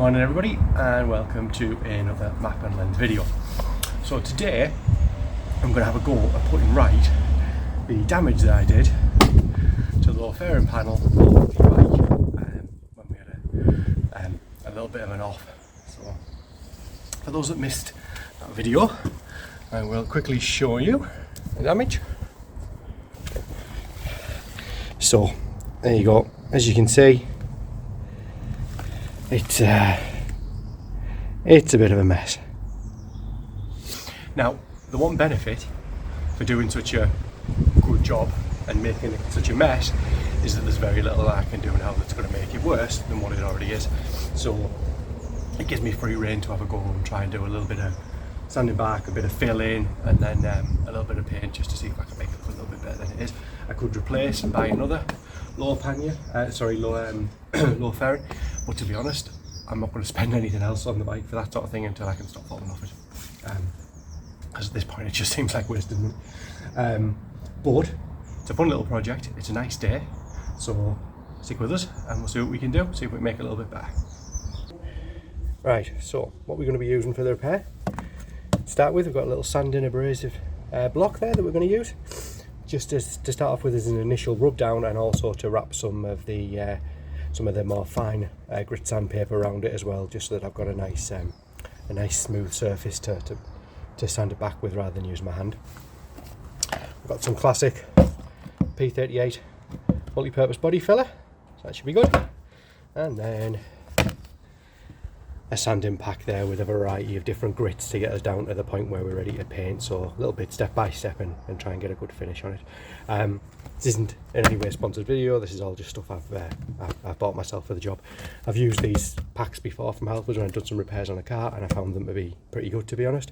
morning everybody, and welcome to another map and lens video. So today I'm going to have a go at putting right the damage that I did to the low fairing panel of the bike when we had a little bit of an off. So for those that missed that video, I will quickly show you the damage. So there you go. As you can see, it's a bit of a mess. Now, the one benefit for doing such a good job and making it such a mess is that there's very little I can do now that's going to make it worse than what it already is. So it gives me free rein to have a go and try and do a little bit of sanding back, a bit of fill in, and then a little bit of paint just to see if I can make it look a little bit better than it is. I could replace and buy another low pannier, low fairing, but to be honest, I'm not going to spend anything else on the bike for that sort of thing until I can stop falling off it. Because at this point it just seems like wasted money. But it's a fun little project, it's a nice day, so stick with us and we'll see what we can do, see if we can make it a little bit better. Right, so what we're going to be using for the repair, to start with, we've got a little sanding abrasive block there that we're going to use. Just to start off with as an initial rub down, and also to wrap some of the more fine grit sandpaper around it as well, just so that I've got a nice smooth surface to sand it back with rather than use my hand. I've got some classic P38 multi-purpose body filler, so that should be good. And then a sanding pack there with a variety of different grits to get us down to the point where we're ready to paint, so a little bit step by step and try and get a good finish on it. This isn't in any way a sponsored video, this is all just stuff I've bought myself for the job. I've used these packs before from Helpers when I've done some repairs on a car, and I found them to be pretty good, to be honest.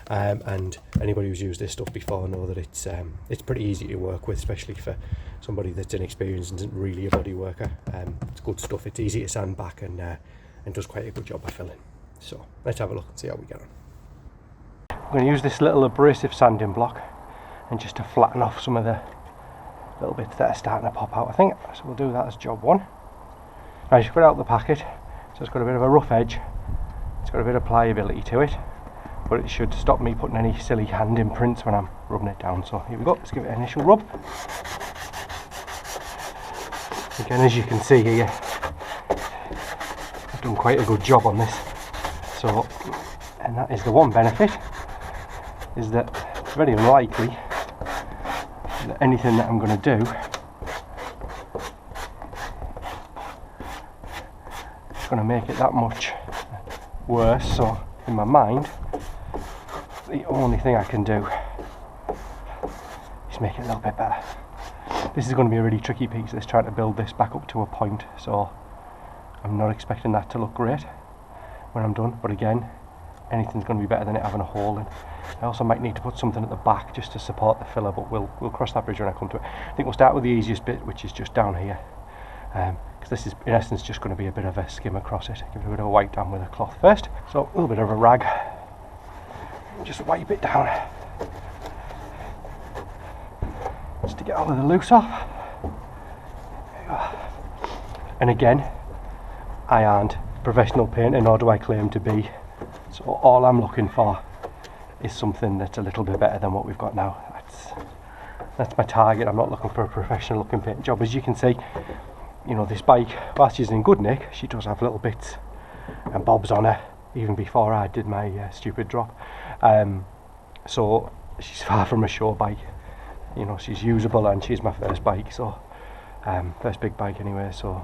And anybody who's used this stuff before know that it's pretty easy to work with, especially for somebody that's inexperienced and isn't really a body worker. It's good stuff, it's easy to sand back and does quite a good job by filling. So let's have a look and see how we get on. I'm going to use this little abrasive sanding block and just to flatten off some of the little bits that are starting to pop out, I think. So we'll do that as job one. Now you put it out the packet, so it's got a bit of a rough edge, it's got a bit of pliability to it, but it should stop me putting any silly hand imprints when I'm rubbing it down. So here we go, let's give it an initial rub. Again, as you can see here, I've done quite a good job on this. So, and that is the one benefit, is that it's very unlikely that anything that I'm going to do is going to make it that much worse. So in my mind, the only thing I can do is make it a little bit better. This is going to be a really tricky piece, this, trying to build this back up to a point, so I'm not expecting that to look great when I'm done, but again, anything's going to be better than it having a hole in. I also might need to put something at the back just to support the filler, but we'll cross that bridge when I come to it. I think we'll start with the easiest bit, which is just down here, because this is in essence just going to be a bit of a skim across it. Give it a bit of a wipe down with a cloth first. So a little bit of a rag, just wipe it down, just to get all of the loose off. And again, I aren't a professional painter, nor do I claim to be, so all I'm looking for is something that's a little bit better than what we've got now. That's my target. I'm not looking for a professional looking paint job. As you can see, you know, this bike, whilst she's in good nick, she does have little bits and bobs on her, even before I did my stupid drop. So she's far from a show bike. You know, she's usable, and she's my first bike, so first big bike anyway, so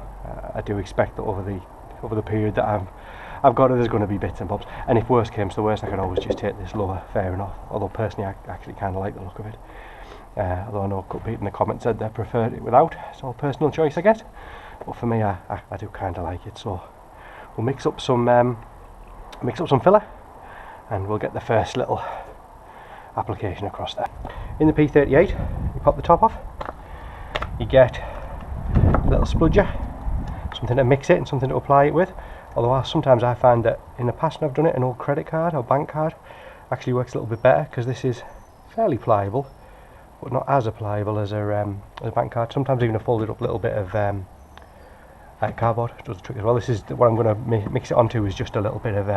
I do expect that over the period that I've got it, there's going to be bits and bobs, and if worst came to the worst, I could always just take this lower fairing off, although personally I actually kind of like the look of it, although I know a couple people in the comments said they preferred it without. It's all personal choice, I guess, but for me I do kind of like it. So we'll mix up some filler, and we'll get the first little application across there. In the P38, you pop the top off, you get a little spludger, something to mix it and something to apply it with. Although sometimes I find that in the past when I've done it, an old credit card or bank card actually works a little bit better, because this is fairly pliable, but not as pliable as a bank card. Sometimes even a folded up little bit of cardboard does the trick as well. This is what I'm going to mix it onto, is just a little bit of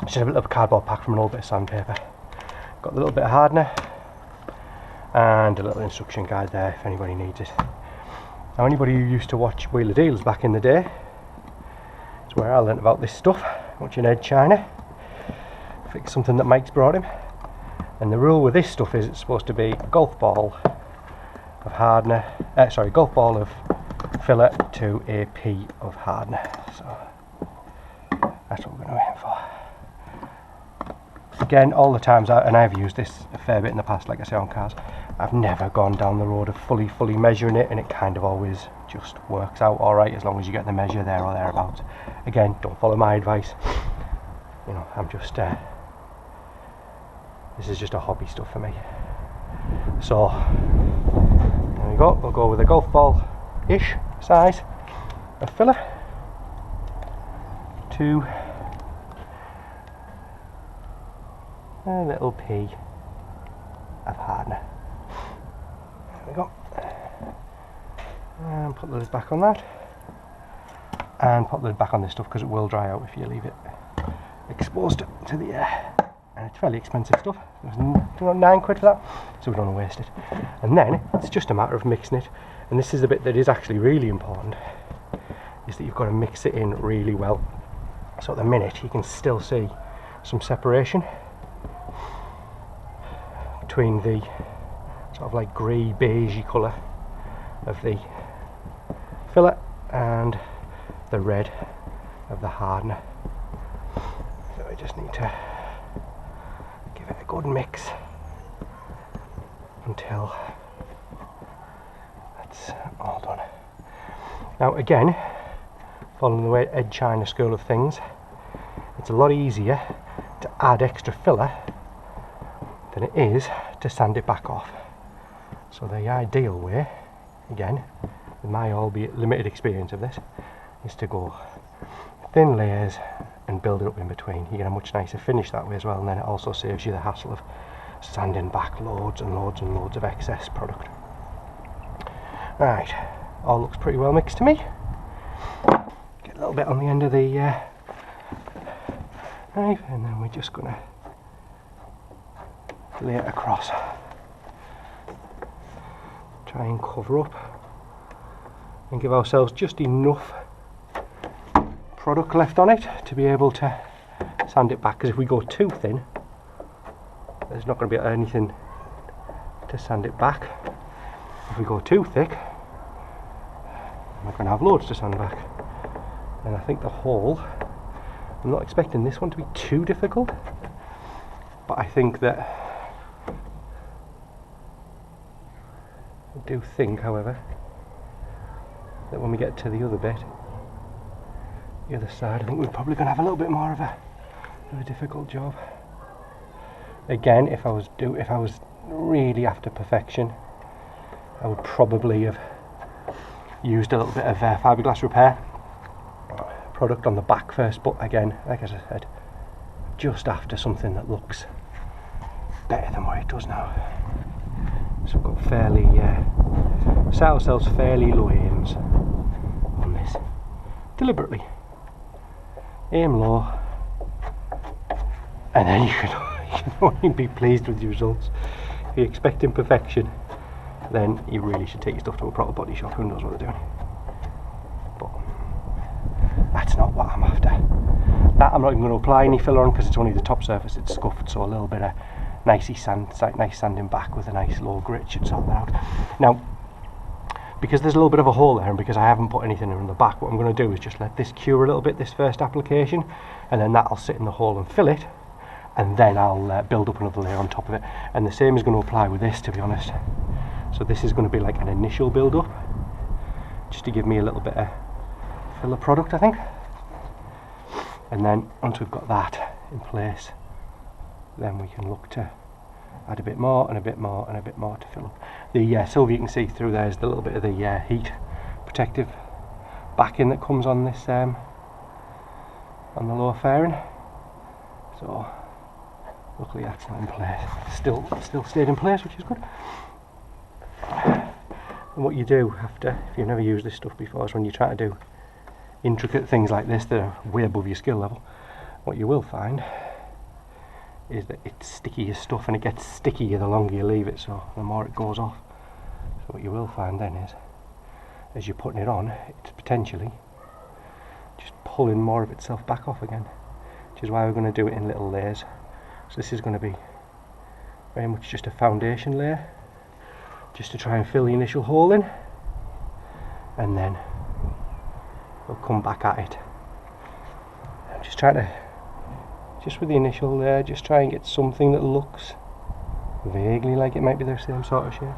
just a little cardboard pack from an old bit of sandpaper. Got a little bit of hardener and a little instruction guide there if anybody needs it. Now, anybody who used to watch Wheeler Deals back in the day, it's where I learnt about this stuff, watching Ed China fix something that Mike's brought him. And the rule with this stuff is it's supposed to be a golf ball of hardener, golf ball of filler to a pea of hardener. So that's what we're going to aim for. Again, all the times, and I've used this a fair bit in the past, like I say, on cars, I've never gone down the road of fully measuring it, and it kind of always just works out alright as long as you get the measure there or thereabouts. Again, don't follow my advice. You know, I'm just this is just a hobby stuff for me. So there we go. We'll go with a golf ball-ish size of filler to a little pea of hardener. There we go. And put the lid back on that, and put the lid back on this stuff because it will dry out if you leave it exposed to the air. And it's fairly expensive stuff. It was 9 quid for that, so we don't want to waste it. And then it's just a matter of mixing it. And this is the bit that is actually really important, is that you've got to mix it in really well. So at the minute you can still see some separation between the sort of like grey beigey colour of the filler and the red of the hardener. So I just need to give it a good mix until that's all done. Now again, following the way Ed China school of things, it's a lot easier to add extra filler than it is to sand it back off. So the ideal way, again, with my albeit limited experience of this, is to go thin layers and build it up in between. You get a much nicer finish that way as well, and then it also saves you the hassle of sanding back loads and loads and loads of excess product. Right, all looks pretty well mixed to me. Get a little bit on the end of the knife, and then we're just going to lay it across. Try and cover up and give ourselves just enough product left on it to be able to sand it back, because if we go too thin, there's not going to be anything to sand it back. If we go too thick, we're going to have loads to sand back. And I think the hole, I'm not expecting this one to be too difficult, but I think that I do think, however, that when we get to the other bit, the other side, I think we're probably going to have a little bit more of a difficult job. Again, if I was really after perfection, I would probably have used a little bit of fiberglass repair product on the back first, but again, like I said, just after something that looks better than what it does now. So we've got fairly set ourselves fairly low aims on this, deliberately. Aim low, and then you can only be pleased with the results. If you're expecting perfection, then you really should take your stuff to a proper body shop who knows what they're doing. But that's not what I'm after. That I'm not even going to apply any filler on, because it's only the top surface it's scuffed, so a little bit of nice sanding back with a nice low grit should sort that out. Now, because there's a little bit of a hole there, and because I haven't put anything in the back, what I'm going to do is just let this cure a little bit, this first application, and then that'll sit in the hole and fill it, and then I'll build up another layer on top of it. And the same is going to apply with this, to be honest. So this is going to be like an initial build up, just to give me a little bit of filler product, I think. And then once we've got that in place, then we can look to add a bit more and a bit more and a bit more to fill up. The silver you can see through there is the little bit of the heat protective backing that comes on this on the lower fairing. So luckily that's not in place. Still stayed in place, which is good. And what you do after, if you've never used this stuff before, is when you try to do intricate things like this that are way above your skill level, what you will find is that it's sticky as stuff, and it gets stickier the longer you leave it, so the more it goes off. So what you will find then is, as you're putting it on, it's potentially just pulling more of itself back off again, which is why we're going to do it in little layers. So this is going to be very much just a foundation layer, just to try and fill the initial hole in, and then we'll come back at it. I'm just trying to, just with the initial layer, just try and get something that looks vaguely like it might be the same sort of shape.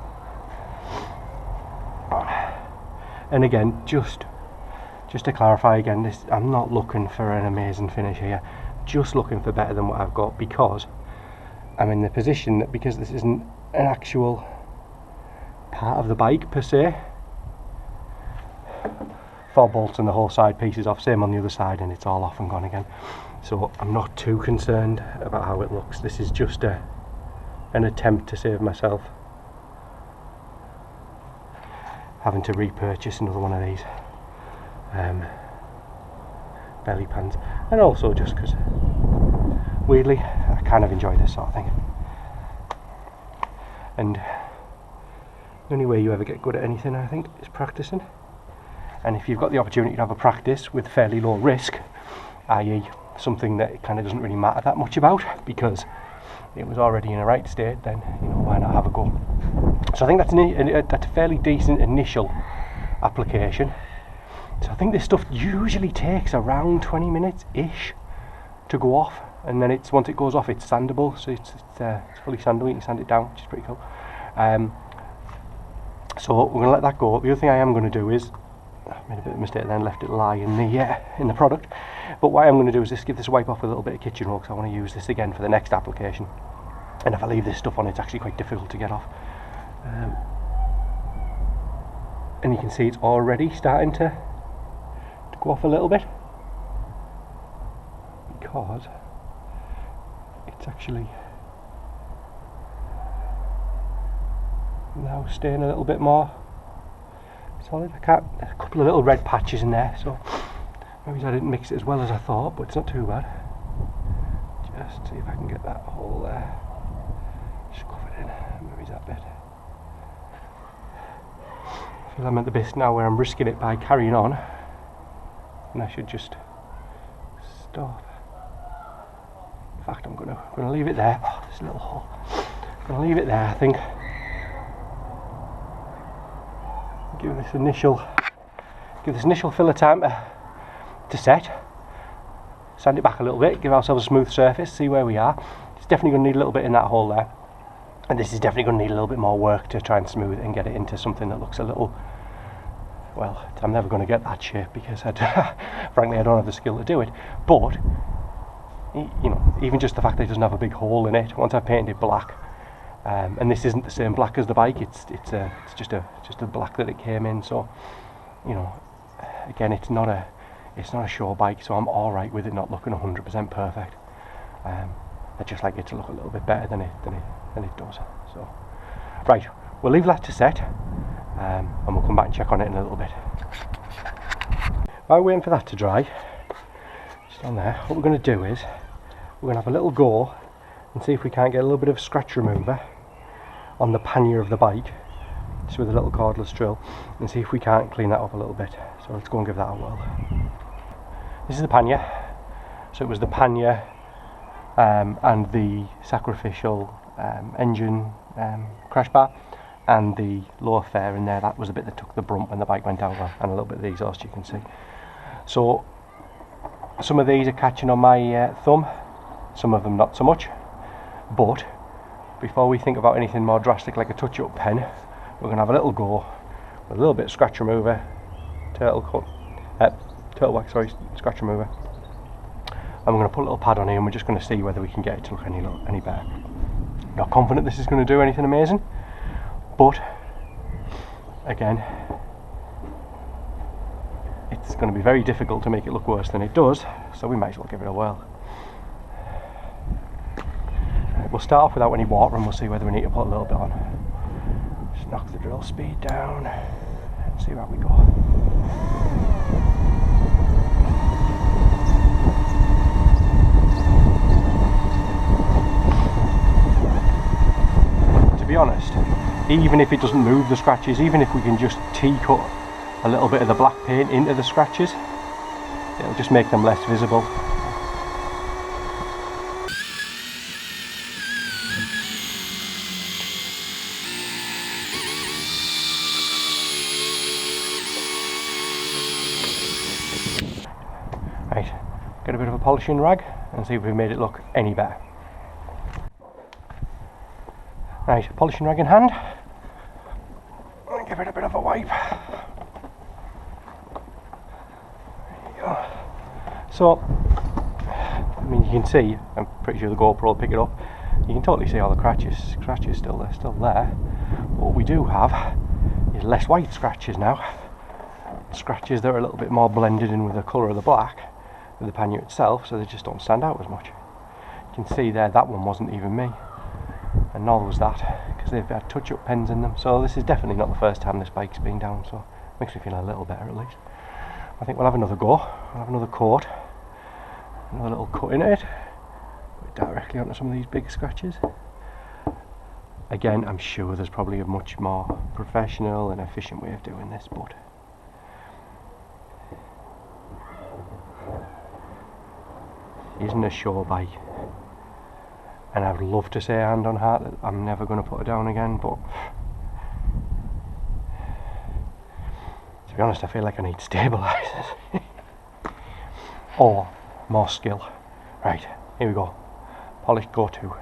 And again, just to clarify again, this, I'm not looking for an amazing finish here, just looking for better than what I've got, because I'm in the position that, because this isn't an actual part of the bike per se, 4 bolts and the whole side piece is off, same on the other side, and it's all off and gone again. So I'm not too concerned about how it looks. This is just an attempt to save myself having to repurchase another one of these belly pans, and also just because weirdly I kind of enjoy this sort of thing. And the only way you ever get good at anything, I think, is practicing. And if you've got the opportunity to have a practice with fairly low risk, i.e. something that it kind of doesn't really matter that much about because it was already in a right state, then, you know, why not have a go? So I think that's a fairly decent initial application. So I think this stuff usually takes around 20 minutes-ish to go off, and then it's, once it goes off, it's sandable, so it's fully sandable. You can sand it down, which is pretty cool. So we're going to let that go. The other thing I am going to do is, I made a bit of a mistake then, left it lie in the product, but what I'm going to do is just give this a wipe off with a little bit of kitchen roll, because I want to use this again for the next application, and if I leave this stuff on, it's actually quite difficult to get off. And you can see it's already starting to go off a little bit, because it's actually now staying a little bit more solid. A couple of little red patches in there, so maybe I didn't mix it as well as I thought, but it's not too bad. Just see if I can get that hole there, just cover it in, maybe that bit. I feel I'm at the bit now where I'm risking it by carrying on, and I should just stop. In fact, I'm gonna leave it there. Oh, this little hole. I'm gonna leave it there, I think. Give this initial filler time to set. Sand it back a little bit, give ourselves a smooth surface, see where we are. It's definitely going to need a little bit in that hole there, and this is definitely going to need a little bit more work to try and smooth it and get it into something that looks a little, well, I'm never going to get that shape because frankly I don't have the skill to do it, but you know, even just the fact that it doesn't have a big hole in it, once I've painted it black, and this isn't the same black as the bike, it's just a black that it came in, so you know, again, it's not a show bike, so I'm alright with it not looking 100% perfect. I just like it to look a little bit better than it does. So right, we'll leave that to set, and we'll come back and check on it in a little bit. While we're waiting for that to dry, just on there, what we're going to do is we're going to have a little go and see if we can't get a little bit of scratch remover on the pannier of the bike, just with a little cordless drill, and see if we can't clean that up a little bit. So let's go and give that a whirl. This is the pannier. So it was the pannier and the sacrificial engine crash bar and the lower fare in there. That was the bit that took the brunt when the bike went over, and a little bit of the exhaust, you can see. So some of these are catching on my thumb, some of them not so much, but before we think about anything more drastic like a touch-up pen, we're going to have a little go with a little bit of scratch remover, turtle wax, scratch remover, and we're going to put a little pad on here, and we're just going to see whether we can get it to look any better. Not confident this is going to do anything amazing, but again, it's going to be very difficult to make it look worse than it does, so we might as well give it a whirl. We'll start off without any water, and we'll see whether we need to put a little bit on. Just knock the drill speed down and see where we go. To be honest, even if it doesn't move the scratches, even if we can just T-cut a little bit of the black paint into the scratches, it'll just make them less visible. Right, get a bit of a polishing rag and see if we've made it look any better. Right, polishing rag in hand, and give it a bit of a wipe. There you go. So, I mean, you can see, I'm pretty sure the GoPro will pick it up, you can totally see all the scratches still there. But what we do have is less white scratches now. Scratches that are a little bit more blended in with the colour of the black with the pannier itself, so they just don't stand out as much. You can see there, that one wasn't even me, and nor was that, because they've had touch-up pens in them. So this is definitely not the first time this bike's been down, so it makes me feel a little better at least. I think we'll have another go. We'll have another coat, another little cut in it, put it directly onto some of these big scratches. Again, I'm sure there's probably a much more professional and efficient way of doing this, but it isn't a show bike, and I'd love to say hand on heart that I'm never going to put it down again, but to be honest, I feel like I need stabilisers or more skill. Right, here we go. Polish go to.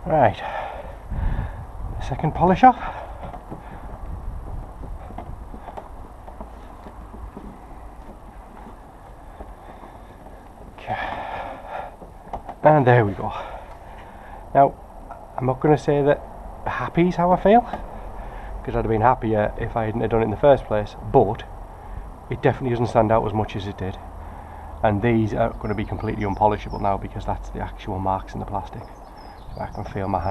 Right, second polish off. Okay, and there we go. Now, I'm not going to say that happy is how I feel, because I'd have been happier if I hadn't have done it in the first place, but it definitely doesn't stand out as much as it did. And these are going to be completely unpolishable now, because that's the actual marks in the plastic. I can feel my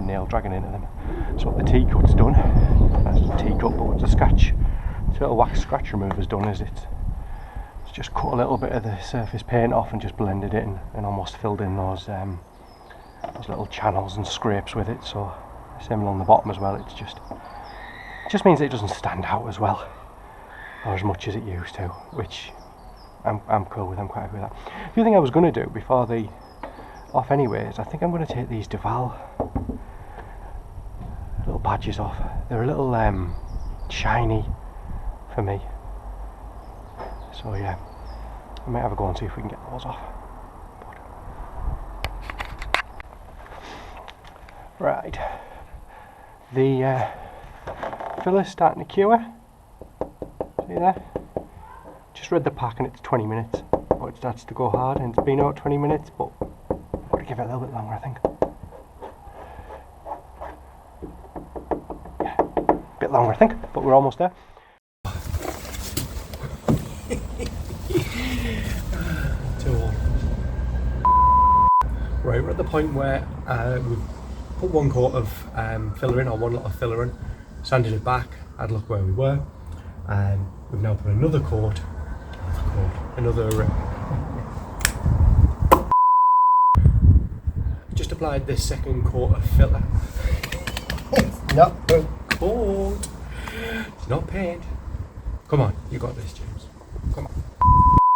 nail dragging into them. So what the T-cut's done, that's the T-cut, but what the scratch, this little wax scratch remover's done is it's just cut a little bit of the surface paint off and just blended it in, and almost filled in those little channels and scrapes with it. So same along the bottom as well. It just means that it doesn't stand out as well or as much as it used to, which I'm cool with. I'm quite happy with that. The other thing I was going to do before the off anyways, I think I'm going to take these Duval little badges off. They're a little shiny for me, so yeah, I might have a go and see if we can get those off. Right, the filler's starting to cure. See there? Just read the pack and it's 20 minutes, but it starts to go hard, and it's been out 20 minutes, but give it a little bit longer, I think. Yeah, a bit longer, I think, but we're almost there. Right, we're at the point where we've put one coat of filler in, or one lot of filler in, sanded it back, had a look where we were, and we've now put another coat, just applied this second coat of filler. It's not a coat, it's not paint. Come on, you got this, James. Come on.